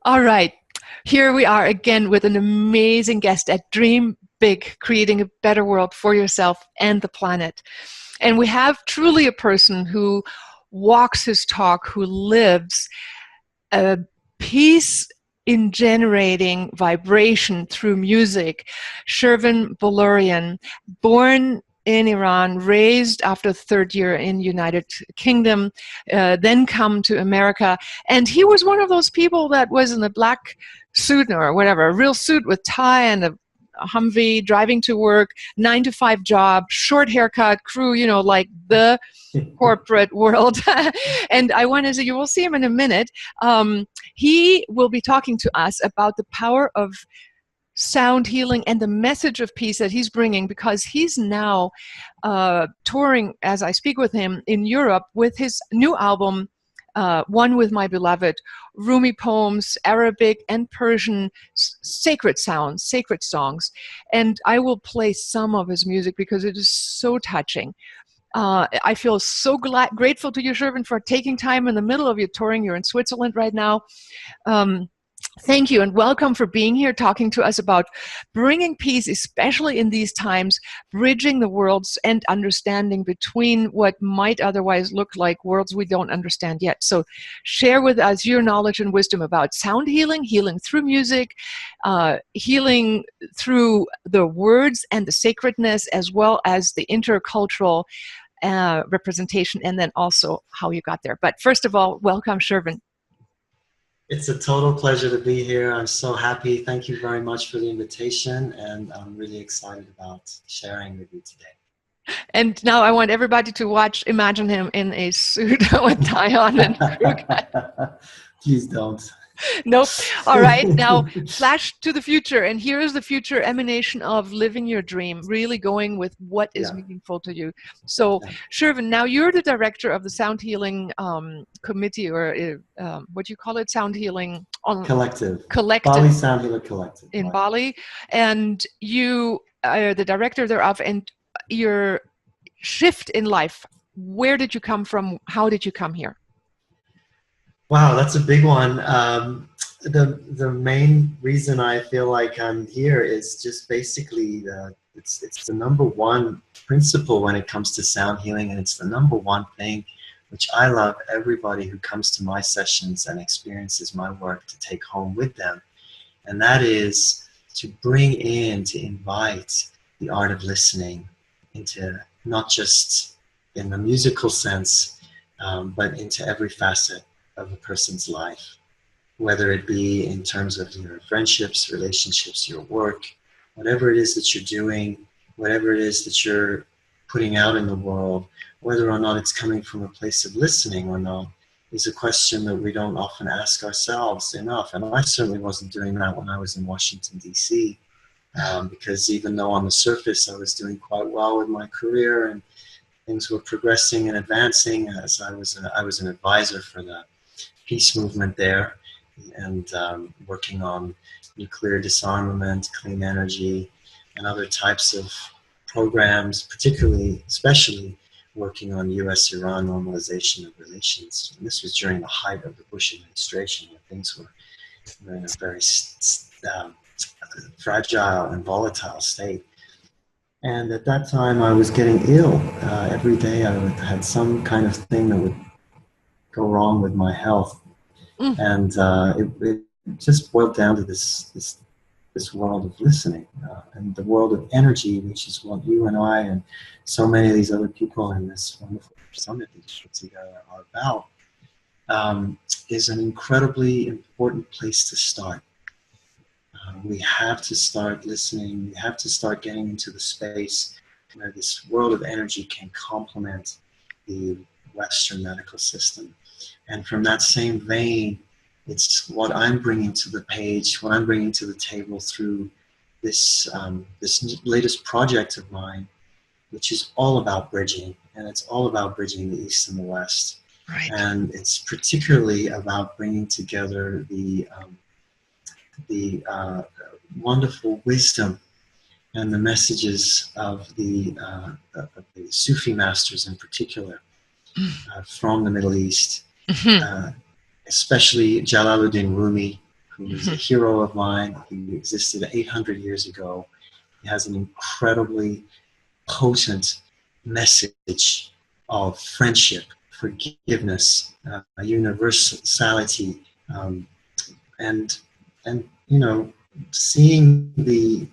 All right. Here we are again with an amazing guest at Dream Big, creating a better world for yourself and the planet. And we have truly a person who walks his talk, who lives a peace in generating vibration through music. Shervin Boloorian, born in Iran, raised after the third year in United Kingdom, then come to America. And he was one of those people that was in a black suit or whatever, a real suit with tie and a Humvee, driving to work, 9 to 5 job, short haircut, crew, like the corporate world. And I want to say, you will see him in a minute. He will be talking to us about the power of sound healing and the message of peace that he's bringing, because he's now touring, as I speak with him, in Europe with his new album, One With My Beloved, Rumi poems, Arabic and Persian, sacred sounds, sacred songs. And I will play some of his music because it is so touching. I feel so grateful to you, Shervin, for taking time in the middle of your touring. You're in Switzerland right now. Thank you and welcome for being here, talking to us about bringing peace, especially in these times, bridging the worlds and understanding between what might otherwise look like worlds we don't understand yet. So share with us your knowledge and wisdom about sound healing, healing through music, healing through the words and the sacredness, as well as the intercultural representation, and then also how you got there. But first of all, welcome, Shervin. It's a total pleasure to be here. I'm so happy. Thank you very much for the invitation, and I'm really excited about sharing with you today. And now I want everybody to imagine him in a suit with tie on and crew cut. Please don't. Nope. All right. Now, flash to the future. And here is the future emanation of living your dream, really going with what is meaningful to you. So, Shervin, now you're the director of the Sound Healing Committee, or what do you call it? Sound Healing Collective. Collective. Bali Sound Healing Collective. In Bali. And you are the director thereof. And your shift in life, where did you come from? How did you come here? Wow, that's a big one. The main reason I feel like I'm here is just basically it's the number one principle when it comes to sound healing, and it's the number one thing which I love everybody who comes to my sessions and experiences my work to take home with them, and that is to invite the art of listening into, not just in the musical sense, but into every facet of a person's life, whether it be in terms of your friendships, relationships, your work, whatever it is that you're doing, whatever it is that you're putting out in the world, whether or not it's coming from a place of listening or not, is a question that we don't often ask ourselves enough. And I certainly wasn't doing that when I was in Washington, D.C., because even though on the surface I was doing quite well with my career and things were progressing and advancing, as I was an advisor for the peace movement there, and working on nuclear disarmament, clean energy, and other types of programs, especially working on U.S.-Iran normalization of relations. And this was during the height of the Bush administration, where things were in a very fragile and volatile state. And at that time, I was getting ill. Every day I had some kind of thing that would go wrong with my health. And it just boiled down to this world of listening, and the world of energy, which is what you and I and so many of these other people in this wonderful summit that you put together are about, is an incredibly important place to start. We have to start listening. We have to start getting into the space where this world of energy can complement the Western medical system. And from that same vein, it's what I'm bringing to the page, what I'm bringing to the table through this latest project of mine, which is all about bridging, and it's all about bridging the East and the West. Right. And it's particularly about bringing together the wonderful wisdom and the messages of the Sufi masters in particular, from the Middle East, especially Jalaluddin Rumi, who is a hero of mine. He existed 800 years ago. He has an incredibly potent message of friendship, forgiveness, universality, and you know, seeing the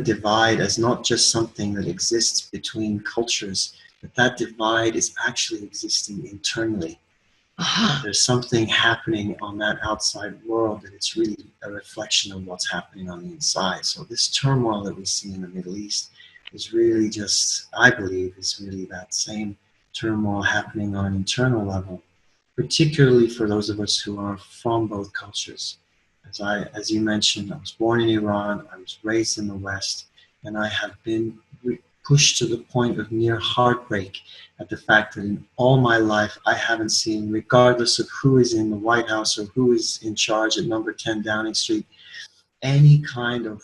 divide as not just something that exists between cultures, but that divide is actually existing internally. There's something happening on that outside world, and it's really a reflection of what's happening on the inside. So this turmoil that we see in the Middle East is really just, I believe, is really that same turmoil happening on an internal level, particularly for those of us who are from both cultures. As you mentioned, I was born in Iran, I was raised in the West, and I have been pushed to the point of near heartbreak at the fact that in all my life I haven't seen, regardless of who is in the White House or who is in charge at number 10 Downing Street, any kind of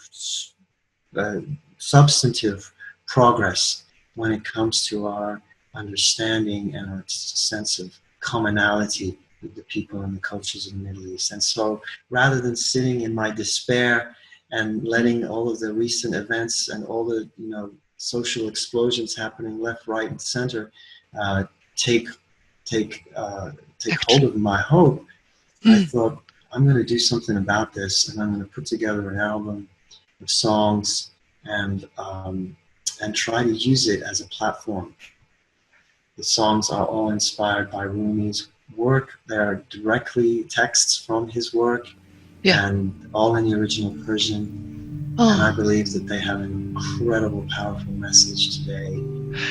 substantive progress when it comes to our understanding and our sense of commonality with the people and the cultures of the Middle East. And so rather than sitting in my despair and letting all of the recent events and all the, you know, social explosions happening left, right, and center take hold of my hope, I thought, I'm going to do something about this, and I'm going to put together an album of songs and try to use it as a platform. The songs are all inspired by Rumi's work. They're directly texts from his work, and all in the original Persian. And I believe that they have an incredible, powerful message today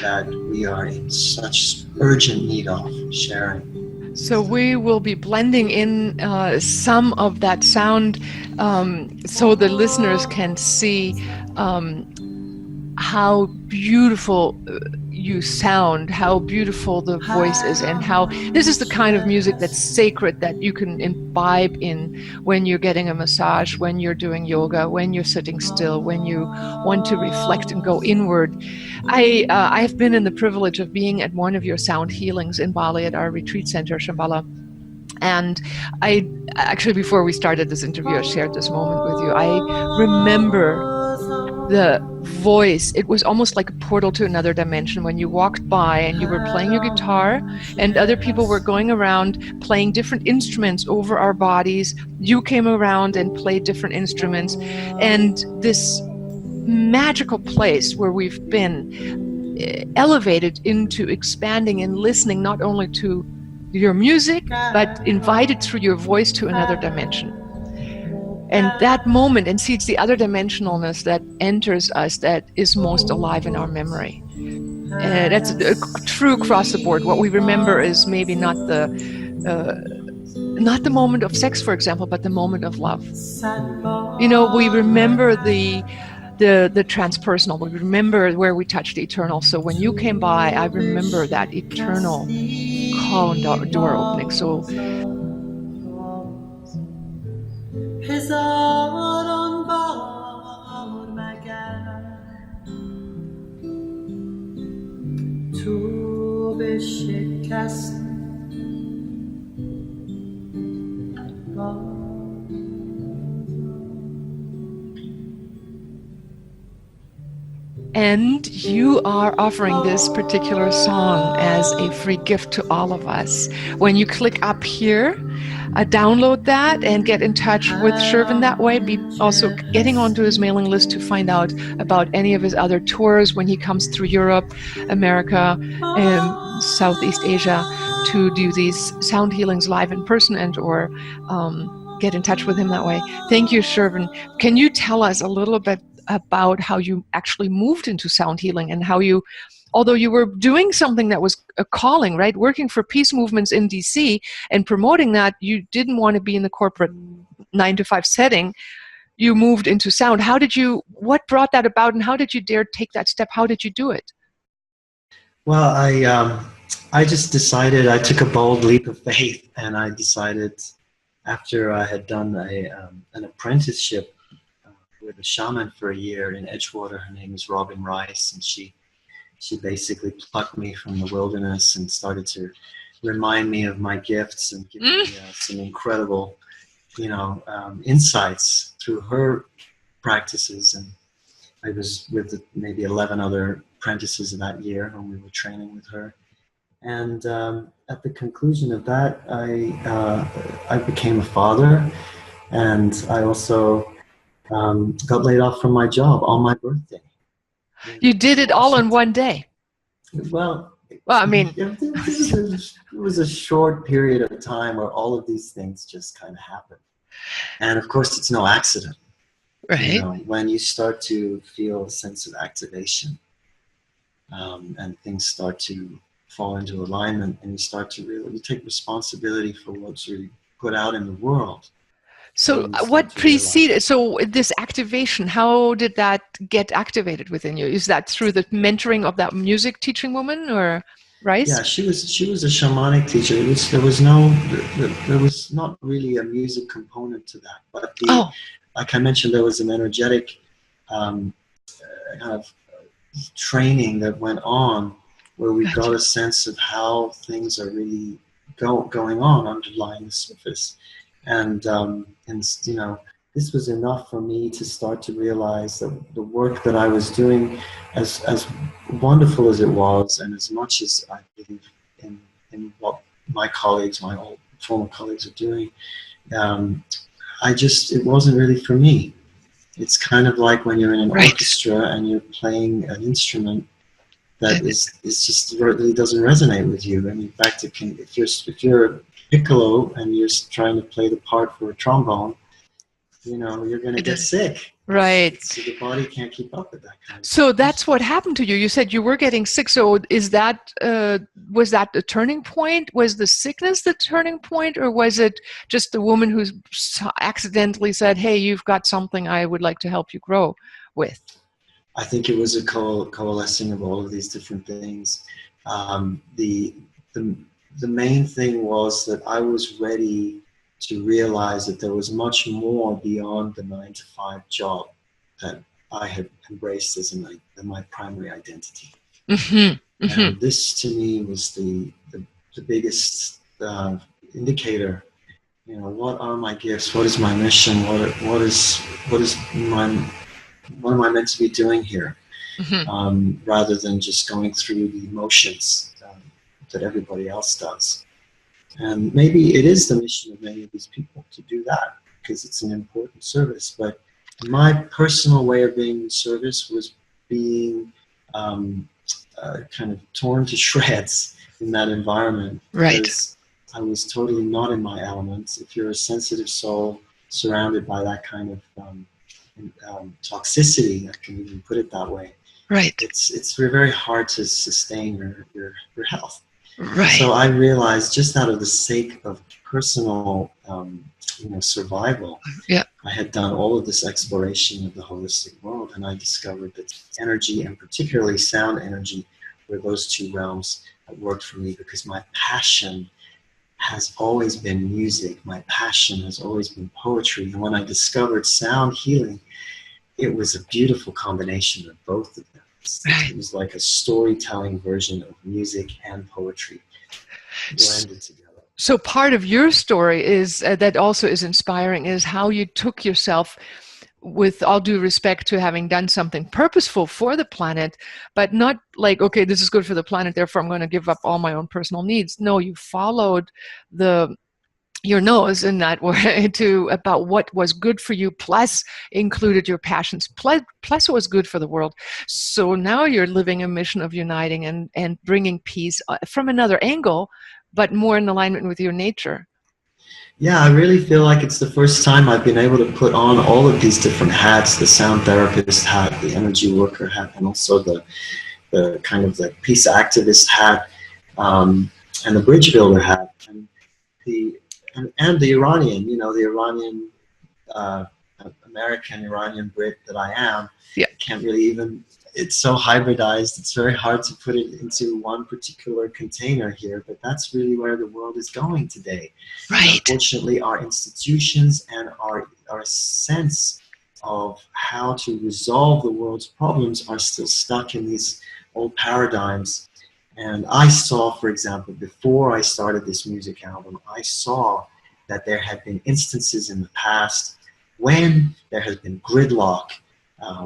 that we are in such urgent need of sharing. So we will be blending in some of that sound so the listeners can see how beautiful you sound, how beautiful the voice is, and how this is the kind of music that's sacred, that you can imbibe in when you're getting a massage, when you're doing yoga, when you're sitting still, when you want to reflect and go inward. I've been in the privilege of being at one of your sound healings in Bali at our retreat center, Shambhala. And I actually, before we started this interview, I shared this moment with you. I remember the voice. It was almost like a portal to another dimension when you walked by and you were playing your guitar and other people were going around playing different instruments over our bodies. You came around and played different instruments, and this magical place where we've been elevated into expanding and listening not only to your music, but invited through your voice to another dimension. And that moment, and see, it's the other dimensionalness that enters us that is most alive in our memory. And that's true across the board. What we remember is maybe not the moment of sex, for example, but the moment of love. You know, we remember the transpersonal. We remember where we touched the eternal. So when you came by, I remember that eternal call and door opening. So هزاران بار مگر تو به شکست And you are offering this particular song as a free gift to all of us. When you click up here, download that and get in touch with Shervin that way. Be also getting onto his mailing list to find out about any of his other tours when he comes through Europe, America, and Southeast Asia to do these sound healings live in person and or get in touch with him that way. Thank you, Shervin. Can you tell us a little bit about how you actually moved into sound healing and how you, although you were doing something that was a calling, right? Working for peace movements in DC and promoting that, you didn't want to be in the corporate 9-to-5 setting. You moved into sound. What brought that about, and how did you dare take that step? How did you do it? Well, I just decided, I took a bold leap of faith, and I decided after I had done an apprenticeship with a shaman for a year in Edgewater. Her name is Robin Rice, and she basically plucked me from the wilderness and started to remind me of my gifts and give me some incredible insights through her practices. And I was with maybe 11 other apprentices that year when we were training with her. And at the conclusion of that, I became a father, and I also got laid off from my job on my birthday. You did it all in one day. Well, I mean, it was a short period of time where all of these things just kind of happened. And of course, it's no accident. right. When you start to feel a sense of activation, and things start to fall into alignment, and you start to you take responsibility for what's really put out in the world. So what preceded, so this activation, how did that get activated within you? Is that through the mentoring of that music teaching woman, or right? Yeah, she was a shamanic teacher. There was not really a music component to that, but like I mentioned, there was an energetic kind of training that went on where we got a sense of how things are really going on underlying the surface. And this was enough for me to start to realize that the work that I was doing, as wonderful as it was, and as much as I believe in what my old former colleagues are doing, it wasn't really for me. It's kind of like when you're in an orchestra and you're playing an instrument that really doesn't resonate with you. And in fact, if you're a piccolo and you're trying to play the part for a trombone, you're going to get sick. Right. So the body can't keep up with that kind of So that's what happened to you. You said you were getting sick. So was that the turning point? Was the sickness the turning point, or was it just the woman who accidentally said, "Hey, you've got something I would like to help you grow with"? I think it was a coalescing of all of these different things. The main thing was that I was ready to realize that there was much more beyond the 9-to-5 job that I had embraced as my primary identity. Mm-hmm. Mm-hmm. And this to me was the biggest indicator. What are my gifts? What is my mission? What am I meant to be doing here? Mm-hmm. Rather than just going through the motions that everybody else does. And maybe it is the mission of many of these people to do that because it's an important service. But my personal way of being in service was being kind of torn to shreds in that environment. Right. Because I was totally not in my element. If you're a sensitive soul surrounded by that kind of toxicity, I can even put it that way. Right. It's very hard to sustain your health. Right. So I realized, just out of the sake of personal survival, I had done all of this exploration of the holistic world, and I discovered that energy, and particularly sound energy, were those two realms that worked for me, because my passion has always been music. My passion has always been poetry. And when I discovered sound healing, it was a beautiful combination of both of them. It was like a storytelling version of music and poetry blended together. So part of your story is that also is inspiring, is how you took yourself, with all due respect to having done something purposeful for the planet, but not like, okay, this is good for the planet, therefore I'm going to give up all my own personal needs. No, you followed your nose in that way about what was good for you, plus included your passions, plus what was good for the world. So now you're living a mission of uniting and bringing peace from another angle, but more in alignment with your nature. Yeah, I really feel like it's the first time I've been able to put on all of these different hats: the sound therapist hat, the energy worker hat, and also the kind of the peace activist hat, and the bridge builder hat, and the Iranian, the Iranian, American Iranian Brit that I am. Yeah. Can't really even, it's so hybridized, it's very hard to put it into one particular container here, but that's really where the world is going today. Right. Unfortunately, our institutions and our sense of how to resolve the world's problems are still stuck in these old paradigms. And I saw, for example, before I started this music album, I saw that there had been instances in the past when there has been gridlock,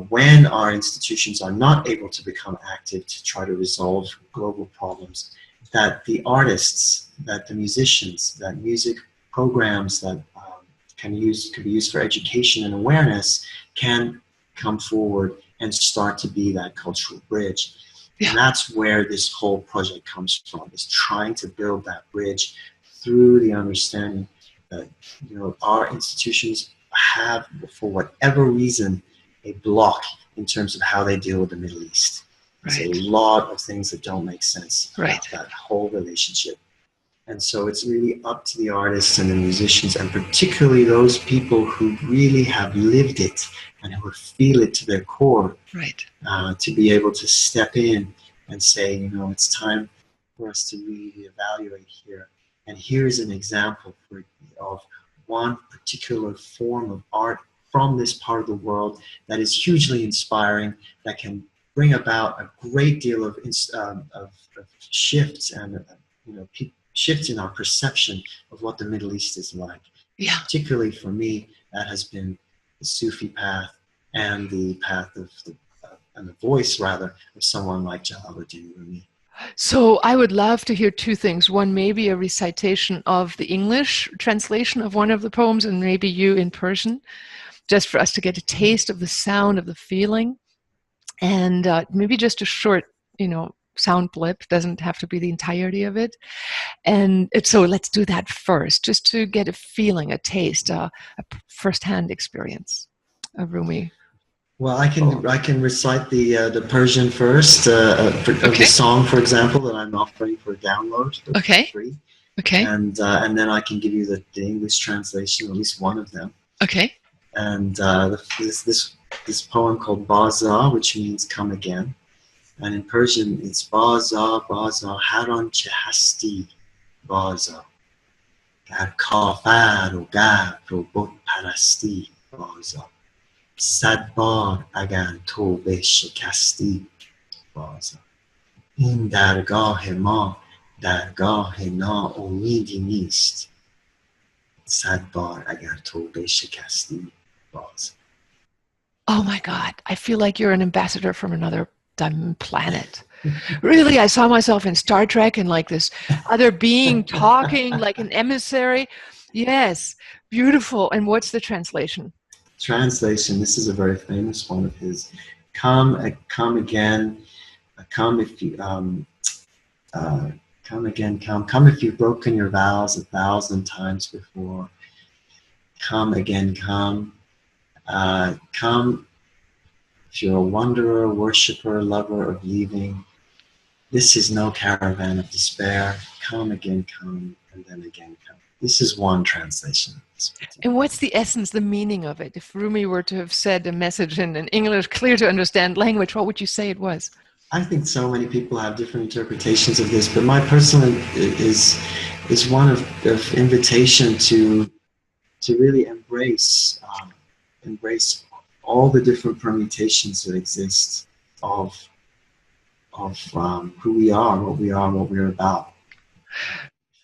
when our institutions are not able to become active to try to resolve global problems, that the artists, that the musicians, that music programs that can be used for education and awareness can come forward and start to be that cultural bridge. Yeah. And that's where this whole project comes from, is trying to build that bridge through the understanding that, you know, our institutions have, for whatever reason, a block in terms of how they deal with the Middle East. There's a lot of things that don't make sense about that whole relationship. And so it's really up to the artists and the musicians, and particularly those people who really have lived it and who feel it to their core, to be able to step in and say, you know, it's time for us to really evaluate here. And here's an example of one particular form of art from this part of the world that is hugely inspiring, that can bring about a great deal of shifts and, you know, shifts in our perception of what the Middle East is like. Yeah. Particularly for me, that has been the Sufi path and the path of and the voice, rather, of someone like Jalaluddin Rumi. So I would love to hear two things. One, maybe a recitation of the English translation of one of the poems, and maybe you in Persian, just for us to get a taste of the sound, of the feeling. And maybe just a short, you know, sound blip, doesn't have to be the entirety of it. And so let's do that first, just to get a feeling, a taste, a first-hand experience of Rumi. Well, I can recite the Persian first, of the song, for example, that I'm offering for download for free. Okay. And then I can give you the English translation, at least one of them. Okay. And this poem called Baza, which means come again. And in Persian, it's Baza, Baza, Haran che hasti, Baza. Gar kafar o gabr o bud parasti, Baza. Sad bar agar tobe shikasti, Baza. In dargah ma, dargah naumidi nist. Sad bar agar tobe shikasti, Baza. Oh my God, I feel like you're an ambassador from another planet. Really, I saw myself in Star Trek and like this other being talking like an emissary. Yes, beautiful. And what's the translation? Translation, this is a very famous one of his. Come again, come if you come again, come if you've broken your vows 1,000 times before. Come again, come if you're a wanderer, worshipper, lover of leaving. This is no caravan of despair. Come again, come, and then again come. This is one translation. And what's the essence, the meaning of it? If Rumi were to have said a message in an English, clear to understand language, what would you say it was? I think so many people have different interpretations of this, but my personal is one of invitation to really embrace all the different permutations that exist of who we are, what we're about.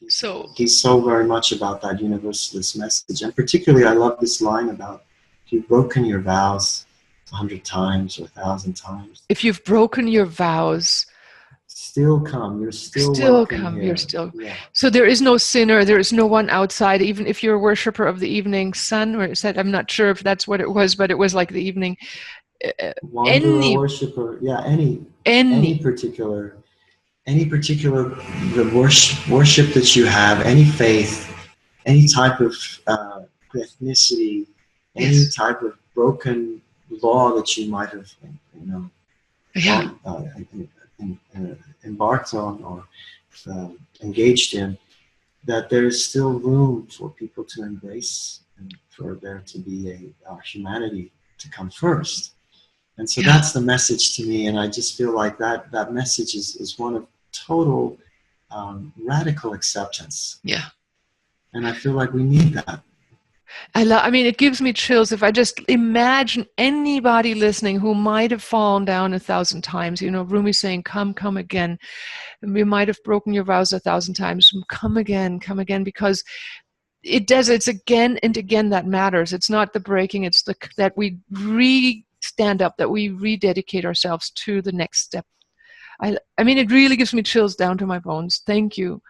So he's so very much about that universalist message, and particularly I love this line about if you've broken your vows 100 times or 1,000 times. If you've broken your vows, still come. You're still come. Here. You're still. Yeah. So there is no sinner. There is no one outside. Even if you're a worshiper of the evening sun, or it said, I'm not sure if that's what it was, but it was like the evening. Wanderer, worshiper. Yeah. Any particular worship that you have, any faith, any type of ethnicity, any type of broken law that you might have, embarked on or engaged in, that there's still room for people to embrace and for there to be our humanity to come first. And so that's the message to me, and I just feel like that message is one of total radical acceptance. Yeah. And I feel like we need that. I mean, it gives me chills if I just imagine anybody listening who might have fallen down 1,000 times. You know, Rumi saying, come again. And we might have broken your vows 1,000 times. Come again, because it does. It's again and again that matters. It's not the breaking. It's that we stand up, that we rededicate ourselves to the next step. I mean, it really gives me chills down to my bones. Thank you.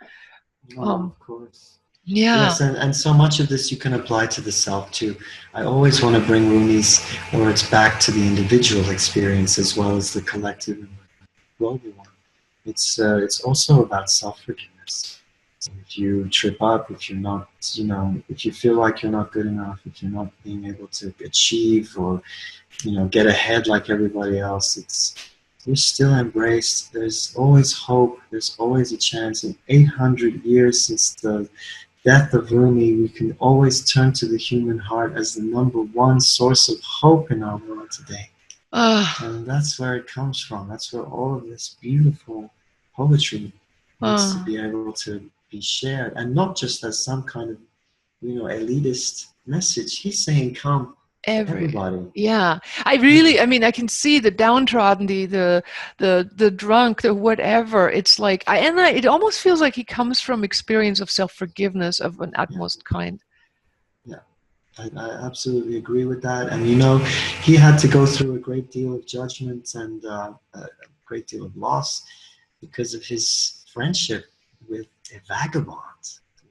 Of course. Yeah. Yes, and so much of this you can apply to the self too. I always want to bring Rumi's words back to the individual experience as well as the collective and global one. It's also about self-forgiveness. If you trip up, if you're not, if you feel like you're not good enough, if you're not being able to achieve or, get ahead like everybody else, you're still embraced. There's always hope. There's always a chance. In 800 years since the death of Rumi, we can always turn to the human heart as the number one source of hope in our world today. And that's where it comes from. That's where all of this beautiful poetry needs to be able to be shared, and not just as some kind of, elitist message. He's saying, come, everybody. Yeah, I mean, I can see the downtrodden, the drunk, the whatever. It's like, it almost feels like he comes from experience of self-forgiveness of an utmost kind. Yeah, I absolutely agree with that. And he had to go through a great deal of judgment and a great deal of loss because of his friendship with a vagabond,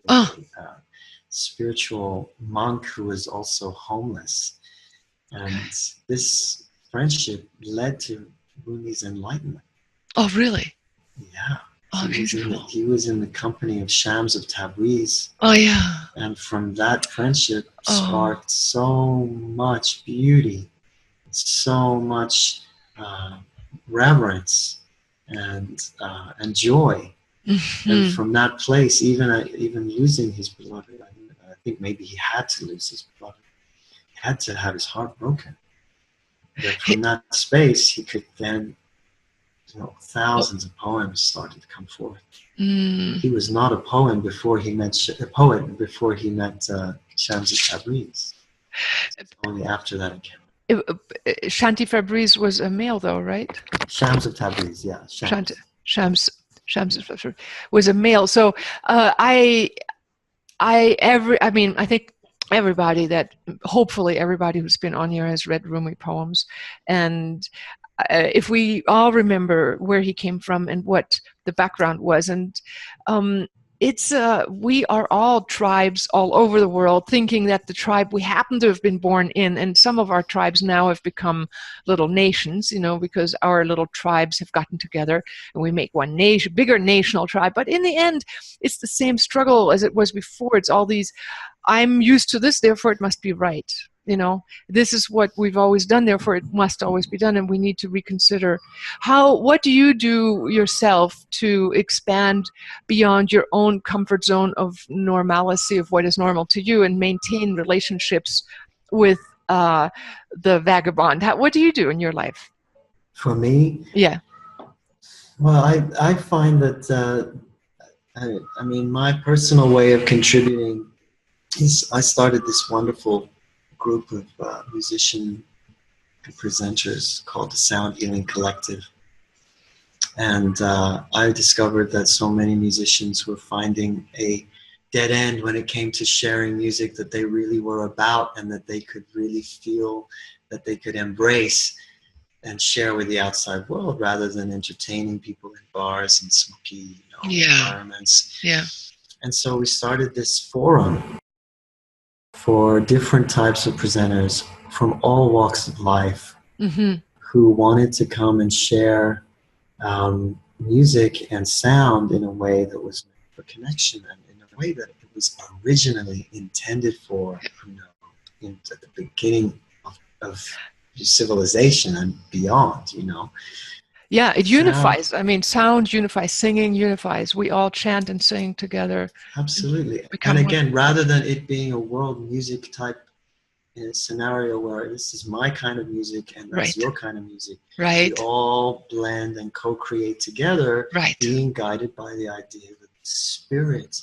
a spiritual monk who was also homeless. And this friendship led to Rumi's enlightenment. Oh, really? Yeah. Oh, He was in the company of Shams of Tabriz. Oh, yeah. And from that friendship sparked so much beauty, so much reverence and joy. Mm-hmm. And from that place, even losing his beloved, I think maybe he had to lose his beloved. He had to have his heart broken. But from that space, he could then, thousands of poems started to come forth. He was not a poet before he met Shams of Tabriz. Only after that encounter. Shanti Fabriz was a male, though, right? Shams of Tabriz, yeah. Shams was a male. So I think hopefully everybody who's been on here has read Rumi poems, and if we all remember where he came from and what the background was, and we are all tribes all over the world, thinking that the tribe we happen to have been born in, and some of our tribes now have become little nations, because our little tribes have gotten together and we make one nation, bigger national tribe. But in the end, it's the same struggle as it was before. It's all these, I'm used to this, therefore it must be right. This is what we've always done, therefore it must always be done, and we need to reconsider. What do you do yourself to expand beyond your own comfort zone of normalcy, of what is normal to you, and maintain relationships with the vagabond? What do you do in your life? For me? Yeah. Well, I find that, my personal way of contributing is I started this wonderful group of musician presenters called the Sound Healing Collective. And I discovered that so many musicians were finding a dead end when it came to sharing music that they really were about and that they could really feel that they could embrace and share with the outside world, rather than entertaining people in bars and smoky environments. Yeah. And so we started this forum for different types of presenters from all walks of life, mm-hmm. who wanted to come and share music and sound in a way that was for connection and in a way that it was originally intended for, at the beginning of civilization and beyond, Yeah, it unifies. Sound unifies, singing unifies. We all chant and sing together. Absolutely. And again, rather than it being a world music type scenario where this is my kind of music and that's your kind of music, we all blend and co-create together, being guided by the idea that the spirit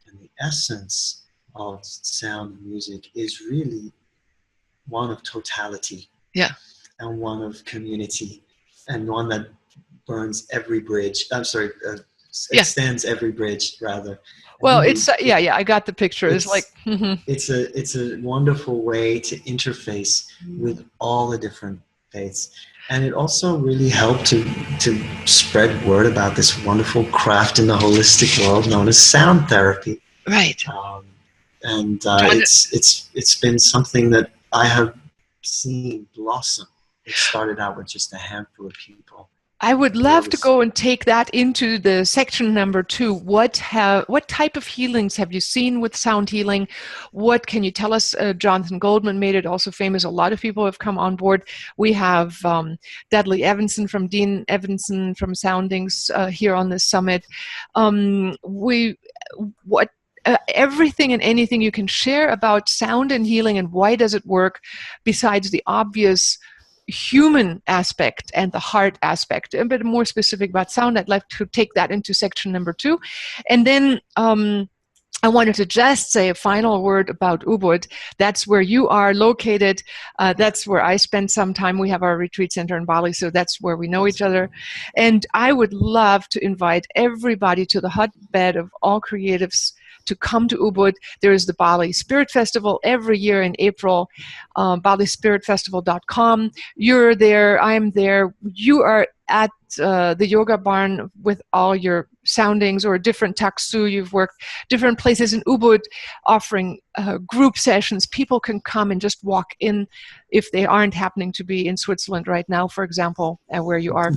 and the essence of sound and music is really one of totality. Yeah. And one of community, and one that burns every bridge. Yeah. extends every bridge, rather. Well, it's yeah, I got the picture. It's like it's a wonderful way to interface with all the different faiths, and it also really helped to spread word about this wonderful craft in the holistic world known as sound therapy. Right. And it's been something that I have seen blossom. It started out with just a handful of people. I would love to go and take that into the section number 2. What type of healings have you seen with sound healing? What can you tell us? Jonathan Goldman made it also famous. A lot of people have come on board. We have Dudley Evanson from Dean Evanson from Soundings here on this summit. Everything and anything you can share about sound and healing and why does it work, besides the obvious human aspect and the heart aspect, a bit more specific about sound. I'd like to take that into section number 2. And then I wanted to just say a final word about Ubud. That's where you are located. That's where I spend some time. We have our retreat center in Bali, so that's where we know each other. And I would love to invite everybody to the hotbed of all creatives to come to Ubud. There is the Bali Spirit Festival every year in April, balispiritfestival.com. You're there, I'm there. You are at the yoga barn with all your soundings or different taksu. You've worked different places in Ubud offering group sessions. People can come and just walk in if they aren't happening to be in Switzerland right now, for example, where you are.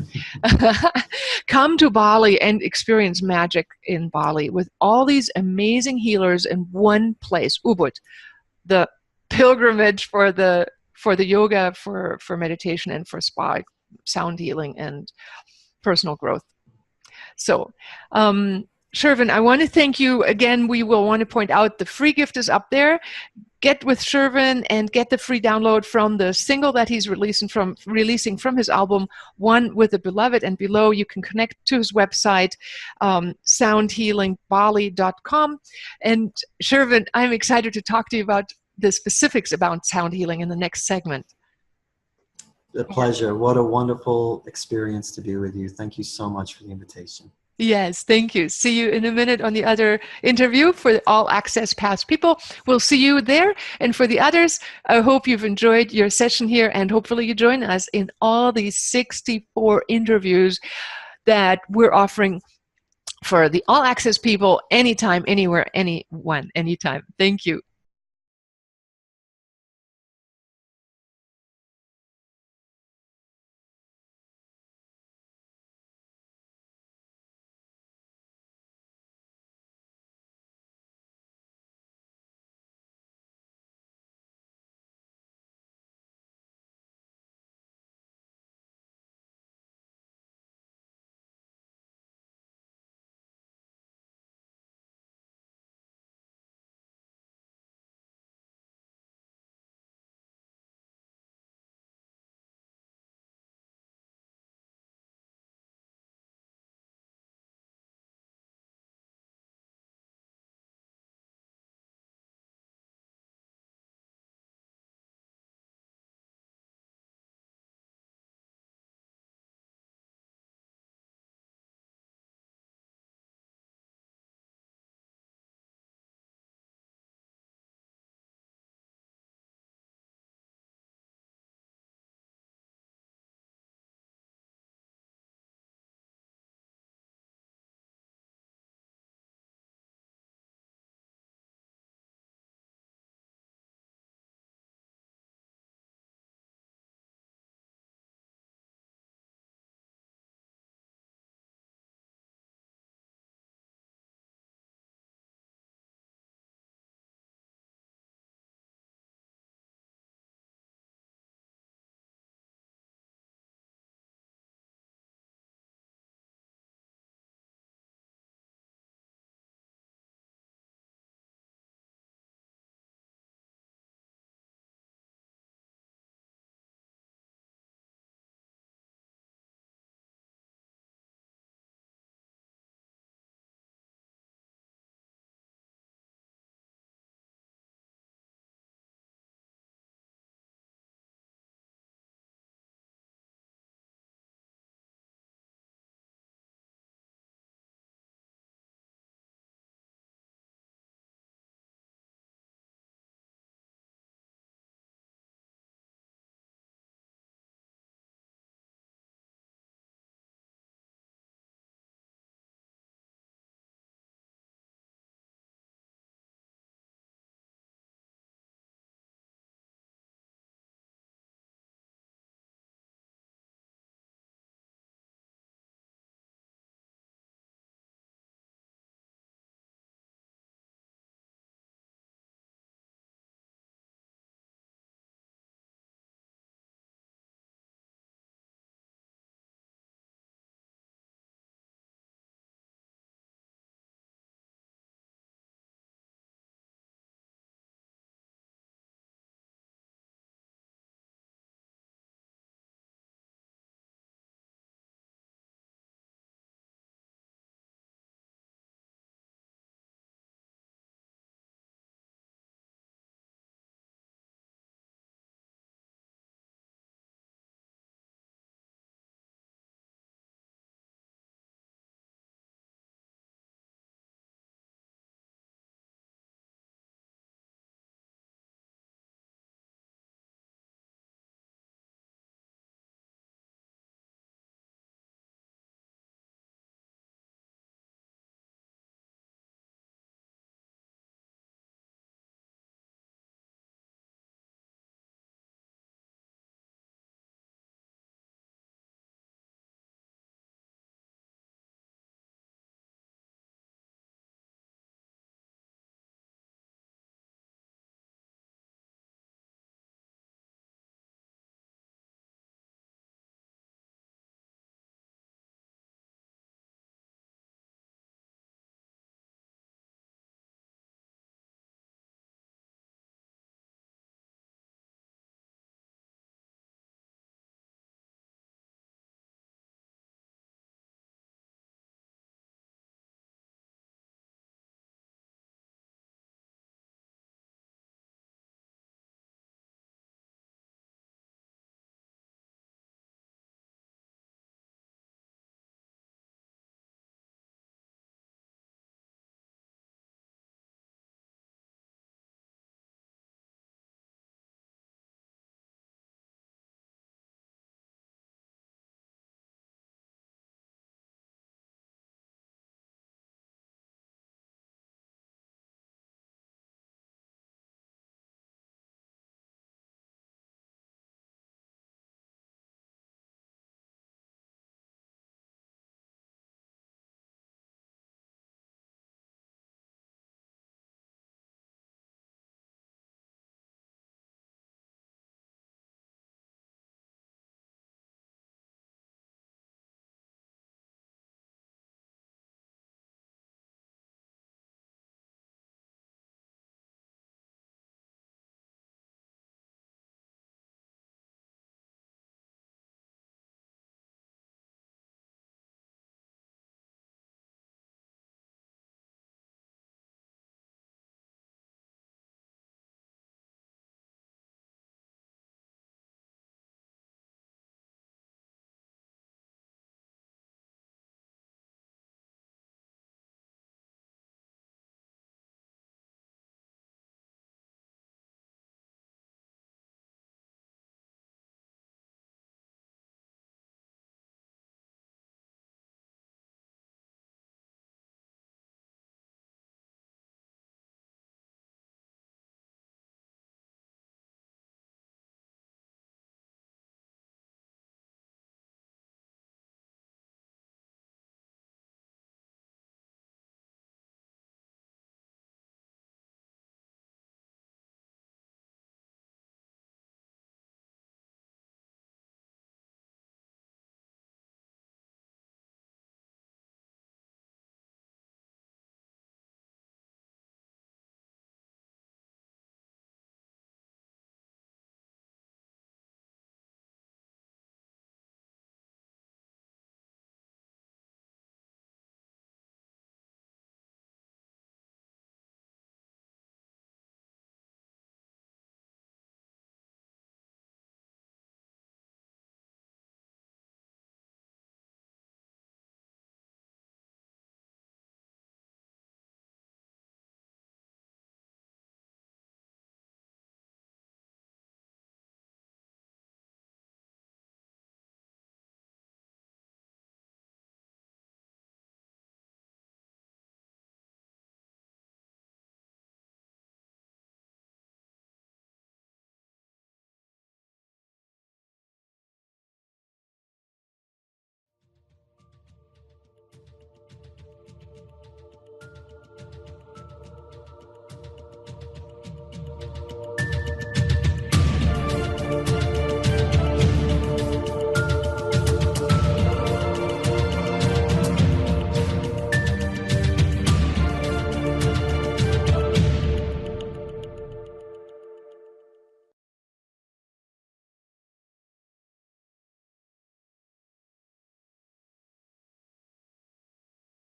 Come to Bali and experience magic in Bali with all these amazing healers in one place, Ubud, the pilgrimage for the yoga, for meditation, and for spa, sound healing, and personal growth. So, Shervin, I want to thank you again. We will want to point out the free gift is up there. Get with Shervin and get the free download from the single that he's releasing from his album, One with the Beloved. And below you can connect to his website, soundhealingbali.com. And Shervin, I'm excited to talk to you about the specifics about sound healing in the next segment. A pleasure. What a wonderful experience to be with you. Thank you so much for the invitation. Yes, thank you. See you in a minute on the other interview for the All Access Pass people. We'll see you there. And for the others, I hope you've enjoyed your session here, and hopefully you join us in all these 64 interviews that we're offering for the All Access people anytime, anywhere, anyone, anytime. Thank you.